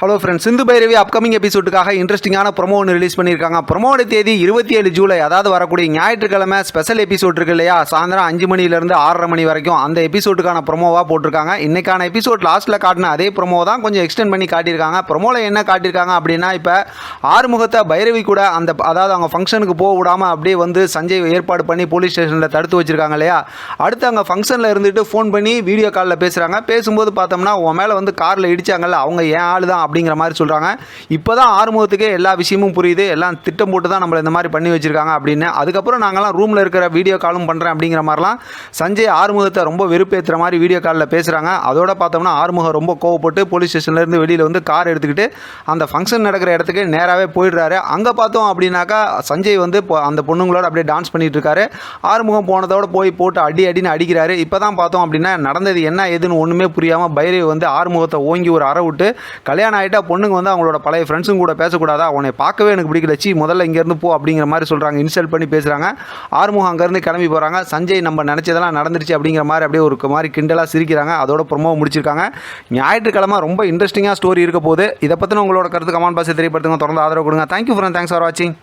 Hello friends, Sindhu Bhairavi upcoming எபிசோடுக்காக இன்ட்ரெஸ்டிங்கான promo ஒன்று release பண்ணியிருக்காங்க. ப்ரோமோட தேதி 27 ஜூலை, அதாவது வரக்கூடிய ஞாயிற்றுக்கிழமை ஸ்பெஷல் எபிசோட் இருக்கு இல்லையா, சாயந்தரம் 5 மணிலேருந்து 6:30 மணி வரைக்கும் அந்த எபிசோடுக்கான ப்ரோமோவாக போட்டிருக்காங்க. இன்னைக்கான எபிசோட் லாஸ்ட்டில் காட்டின அதே ப்ரோமோ தான் கொஞ்சம் எக்ஸ்டெண்ட் பண்ணி காட்டியிருக்காங்க. ப்ரோமோவில் என்ன காட்டியிருக்காங்க அப்படின்னா, இப்போ ஆறுமுகத்தை பைரவி கூட அதாவது அவங்க ஃபங்க்ஷனுக்கு போக விடாமல் அப்படியே வந்து சஞ்சய் ஏற்பாடு பண்ணி போலீஸ் ஸ்டேஷனில் தடுத்து வச்சிருக்காங்க இல்லையா. அடுத்து அங்கே ஃபங்க்ஷனில் இருந்துட்டு ஃபோன் பண்ணி வீடியோ காலில் பேசுகிறாங்க. பேசும்போது பார்த்தோம்னா உன் மேலே வந்து காரில் இடிச்சாங்கல்ல, அவங்க ஏன் ஆள் தான் அப்படிங்கிற மாதிரி சொல்கிறாங்க. இப்போ தான் ஆறுமுகத்துக்கே எல்லா விஷயமும் புரியுது, எல்லாம் திட்டம் போட்டு தான் நம்மளை இந்த மாதிரி பண்ணி வச்சுருக்காங்க அப்படின்னு. அதுக்கப்புறம் நாங்கள்லாம் ரூமில் இருக்கிற வீடியோ காலும் பண்ணுறேன் அப்படிங்கிற மாதிரிலாம் சஞ்சய் ஆறுமுகத்தை ரொம்ப வெறுப்பேற்றுற மாதிரி வீடியோ காலில் பேசுகிறாங்க. அதோட பார்த்தோம்னா ஆறுமுகம் ரொம்ப கோவப்பட்டு போலீஸ் ஸ்டேஷன்லேருந்து வெளியில் வந்து கார் எடுத்துக்கிட்டு அந்த ஃபங்க்ஷன் நடக்கிற இடத்துக்கு நேராகவே போயிடுறாரு. அங்கே பார்த்தோம் அப்படின்னாக்கா சஞ்சய் வந்து அந்த பொண்ணுங்களோட அப்படியே டான்ஸ் பண்ணிட்டு இருக்காரு. ஆறுமுகம் போனதோட போட்டு அடின்னு அடிக்கிறாரு. இப்போ தான் பார்த்தோம் அப்படின்னா நடந்தது என்ன ஏதுன்னு ஒன்றுமே புரியாமல் பைரவி வந்து ஆறுமுகத்தை ஓங்கி ஒரு அறை விட்டு, கல்யாணம் ஆகிட்டா பொண்ணுங்க வந்து அவங்களோட பழைய ஃப்ரெண்ட்ஸும் கூட பேசக்கூடாதா, உன்னை பார்க்கவே எனக்கு பிடிக்கல, சி முதல்ல இங்கேருந்து போ அப்படிங்கிற மாதிரி சொல்கிறாங்க. இன்சல்ட் பண்ணி பேசுகிறாங்க. ஆறுமுகம் அங்கேருந்து கிளம்பி போகிறாங்க. சஞ்சய் நம்ம நினச்சதெல்லாம் நடந்துருச்சு அப்படிங்கிற மாதிரி அப்படியே ஒரு மாதிரி கிண்டலாக சிரிக்கிறாங்க. அதோட ப்ரோமோ முடிச்சிருக்காங்க. ஞாயிற்றுக்கிழமை ரொம்ப இன்ட்ரெஸ்டிங்காக ஸ்டோரி இருக்க போது. இதை பற்றின உங்களோட கருத்து கமெண்ட் பாக்ஸில் தெரியப்படுத்துங்க. தொடர்ந்து ஆதரவு கொடுங்க. தேங்க்யூ ஃப்ரெண்ட், தேங்க்ஸ் ஃபார் வாட்சிங்.